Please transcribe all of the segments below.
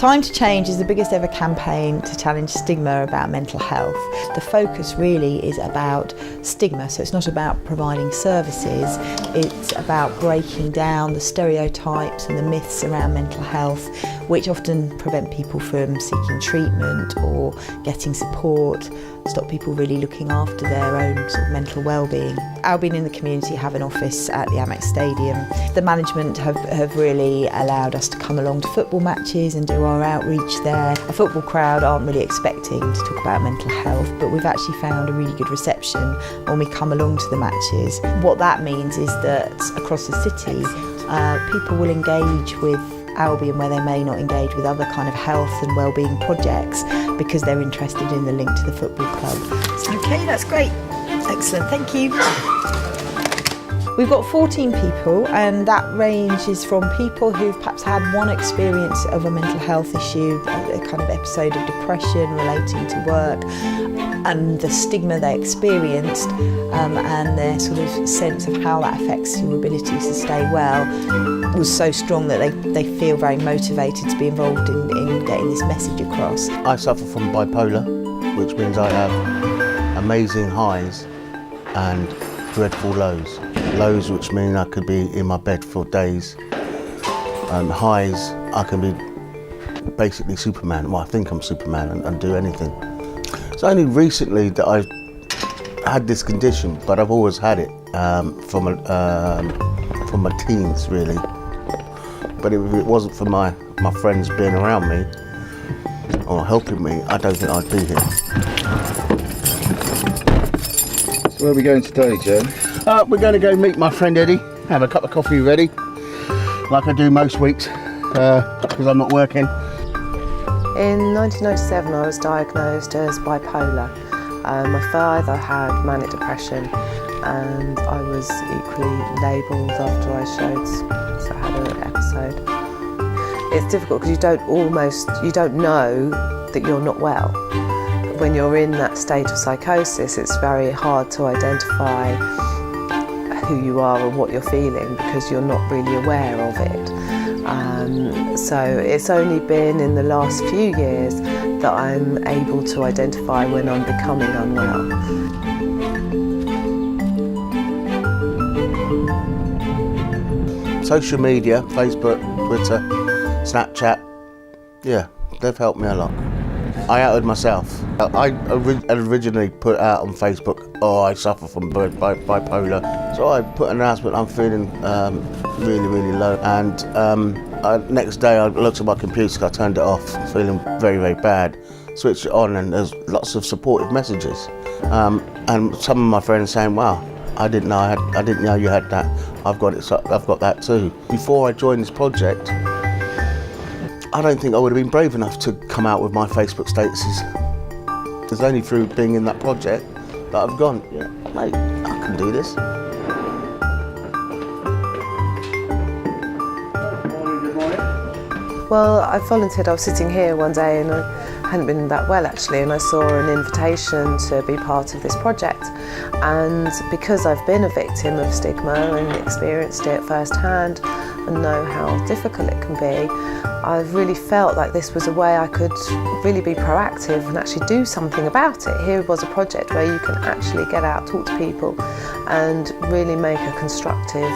Time to Change is the biggest ever campaign to challenge stigma about mental health. The focus really is about stigma, so it's not about providing services, it's about breaking down the stereotypes and the myths around mental health, which often prevent people from seeking treatment or getting support, stop people really looking after their own sort of mental well-being. Albion in the community have an office at the Amex Stadium. The management have really allowed us to come along to football matches and do our outreach there. A football crowd aren't really expecting to talk about mental health, but we've actually found a really good reception when we come along to the matches. What that means is that across the city, people will engage with Albion where they may not engage with other kind of health and wellbeing projects because they're interested in the link to the football club. Okay, that's great. Excellent, thank you. We've got 14 people, and that ranges from people who've perhaps had one experience of a mental health issue, a kind of episode of depression relating to work, and the stigma they experienced and their sort of sense of how that affects your abilities to stay well was so strong that they feel very motivated to be involved in getting this message across. I suffer from bipolar, which means I have amazing highs and dreadful lows. Lows which mean I could be in my bed for days, and highs I can be basically Superman. Well, I think I'm Superman and do anything. It's only recently that I've had this condition, but I've always had it from my teens, really. But if it wasn't for my friends being around me or helping me, I don't think I'd be here. So where are we going today, Joe? We're going to go meet my friend Eddie, have a cup of coffee ready, like I do most weeks, because I'm not working. In 1997 I was diagnosed as bipolar. My father had manic depression and I was equally labelled after I had an episode. It's difficult because you don't know that you're not well. When you're in that state of psychosis, it's very hard to identify who you are and what you're feeling because you're not really aware of it. So it's only been in the last few years that I'm able to identify when I'm becoming unwell. Social media, Facebook, Twitter, Snapchat, yeah, they've helped me a lot. I outed myself. I originally put out on Facebook, oh, I suffer from bipolar. So I put an announcement, I'm feeling really, really low. And next day I looked at my computer, I turned it off, feeling very, very bad. Switched it on and there's lots of supportive messages. And some of my friends saying, wow, I didn't know you had that. I've got that too. Before I joined this project, I don't think I would have been brave enough to come out with my Facebook statuses. It's only through being in that project that I've gone, yeah, mate, I can do this. Good morning. Well, I volunteered. I was sitting here one day and I hadn't been that well actually, and I saw an invitation to be part of this project. And because I've been a victim of stigma and experienced it firsthand and know how difficult it can be, I've really felt like this was a way I could really be proactive and actually do something about it. Here was a project where you can actually get out, talk to people and really make a constructive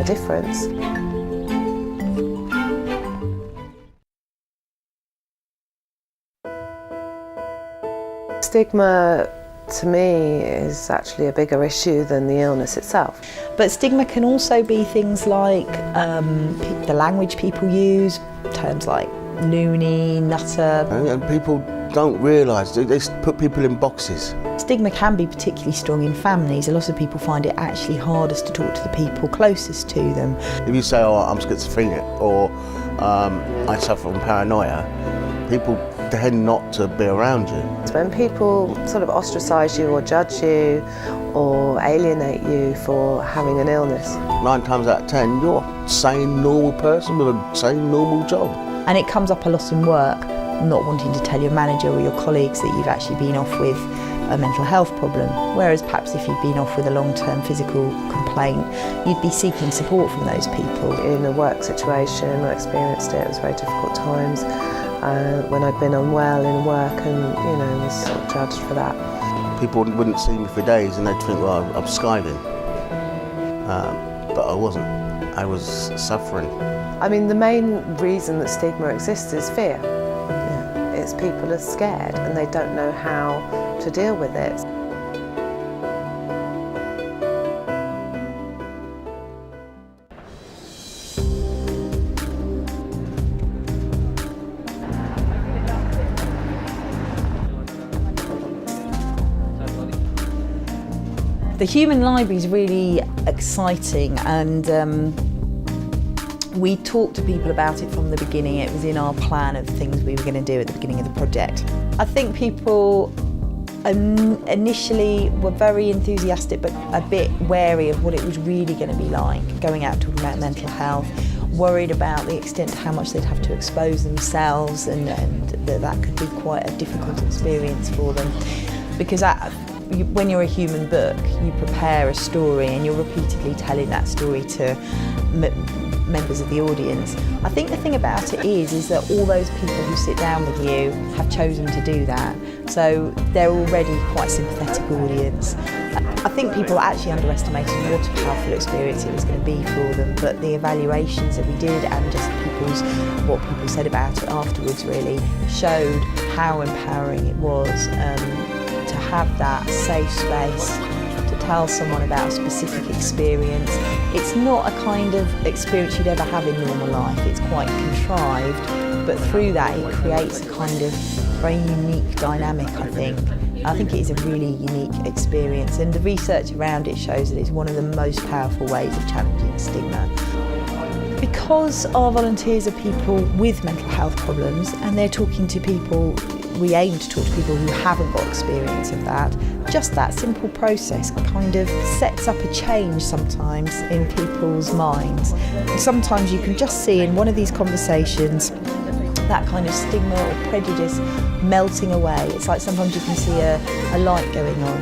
difference. Stigma to me is actually a bigger issue than the illness itself. But stigma can also be things like the language people use, terms like loony, nutter. And people don't realise, they put people in boxes. Stigma can be particularly strong in families. A lot of people find it actually hardest to talk to the people closest to them. If you say, oh, I'm schizophrenic or I suffer from paranoia, people tend not to be around you. When people sort of ostracise you or judge you or alienate you for having an illness. 9 times out of 10, you're a sane, normal person with a sane, normal job. And it comes up a lot in work, not wanting to tell your manager or your colleagues that you've actually been off with a mental health problem. Whereas perhaps if you'd been off with a long-term physical complaint, you'd be seeking support from those people. In a work situation, I experienced it, it was very difficult times. when I'd been unwell in work and, was sort of judged for that. People wouldn't see me for days and they'd think, well, I'm skiving. But I wasn't. I was suffering. I mean, the main reason that stigma exists is fear. It's people are scared and they don't know how to deal with it. The Human Library is really exciting, and we talked to people about it from the beginning. It was in our plan of things we were going to do at the beginning of the project. I think people initially were very enthusiastic but a bit wary of what it was really going to be like, going out talking about mental health, worried about the extent to how much they'd have to expose themselves, and that could be quite a difficult experience for them. Because when you're a human book, you prepare a story and you're repeatedly telling that story to members of the audience. I think the thing about it is that all those people who sit down with you have chosen to do that. So they're already quite a sympathetic audience. I think people actually underestimated what a powerful experience it was going to be for them, but the evaluations that we did and just what people said about it afterwards really showed how empowering it was. To have that safe space to tell someone about a specific experience. It's not a kind of experience you'd ever have in normal life, it's quite contrived, but through that it creates a kind of very unique dynamic, I think. I think it is a really unique experience, and the research around it shows that it's one of the most powerful ways of challenging stigma. Because our volunteers are people with mental health problems and they're talking to people, we aim to talk to people who haven't got experience of that. Just that simple process kind of sets up a change sometimes in people's minds. Sometimes you can just see in one of these conversations that kind of stigma or prejudice melting away. It's like sometimes you can see a light going on.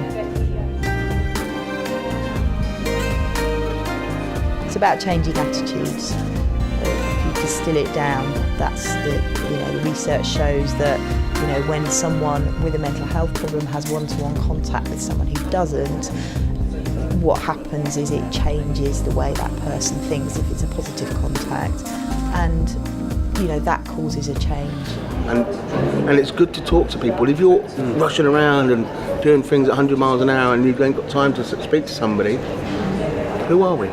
It's about changing attitudes. If you distill it down, that's the research shows that when someone with a mental health problem has one-to-one contact with someone who doesn't, what happens is it changes the way that person thinks if it's a positive contact, and that causes a change. And it's good to talk to people. If you're rushing around and doing things at 100 miles an hour and you ain't got time to speak to somebody, who are we?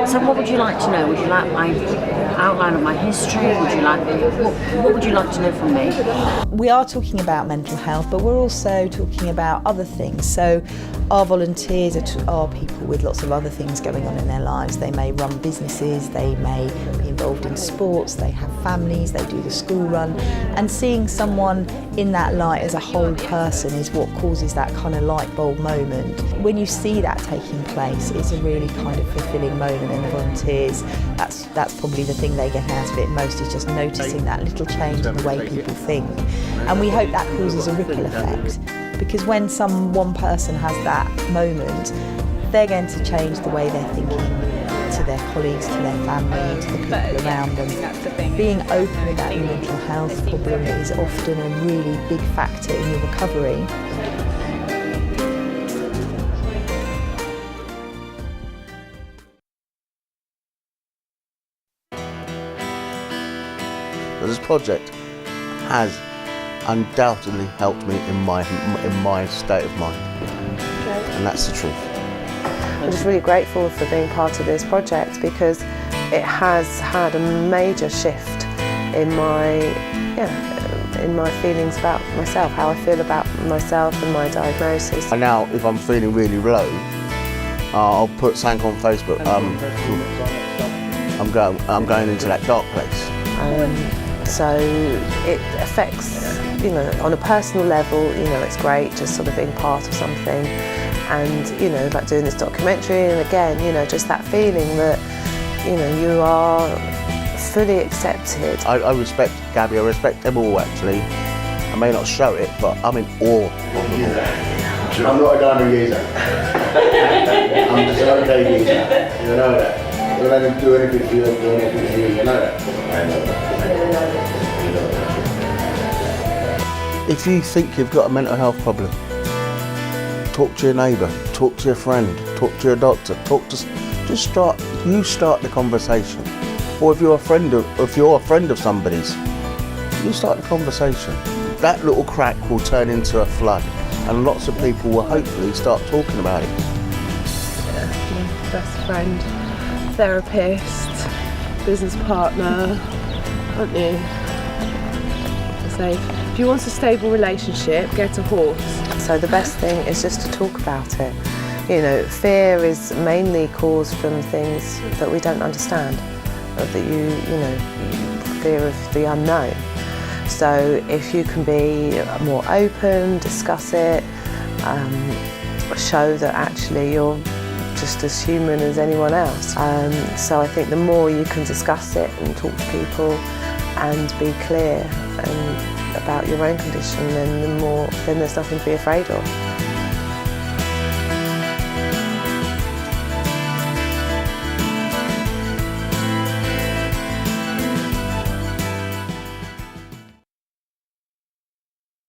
So what would you like to know? Would you like my outline of my history? Would you like what would you like to know from me? We are talking about mental health, but we're also talking about other things. So our volunteers are people with lots of other things going on in their lives. They may run businesses, they may be involved in sports, they have families, they do the school run, and seeing someone in that light as a whole person is what causes that kind of light bulb moment. When you see that taking place, it's a really kind of fulfilling moment, and the volunteers, that's probably the thing they get out of it most, is just noticing that little change in the way people think. And we hope that causes a ripple effect, because when one person has that moment, they're going to change the way they're thinking to their colleagues, to their family, to the people around them. Being open about your mental health problem is often a really big factor in your recovery. This project has undoubtedly helped me in my state of mind, and that's the truth. I'm just really grateful for being part of this project, because it has had a major shift in my feelings about myself, how I feel about myself and my diagnosis. And now, if I'm feeling really low, I'll put something on Facebook. I'm going into that dark place. So it affects, on a personal level, it's great just sort of being part of something, and, like doing this documentary, and again, just that feeling that, you are fully accepted. I respect Gabby, I respect them all actually. I may not show it, but I'm in awe of them all. I'm not a diamond geezer. I'm just an okay geezer. You know that. Well, I didn't do anything for you, or do anything for you, you know that? I know that. If you think you've got a mental health problem, talk to your neighbour, talk to your friend, talk to your doctor, you start the conversation. Or if you're a friend of somebody's, you start the conversation. That little crack will turn into a flood, and lots of people will hopefully start talking about it. My best friend, therapist, business partner, aren't you? So if you want a stable relationship, get a horse. So the best thing is just to talk about it. You know, fear is mainly caused from things that we don't understand, or that fear of the unknown. So if you can be more open, discuss it, show that actually you're just as human as anyone else. So I think the more you can discuss it and talk to people and be clear about your own condition, then there's nothing to be afraid of.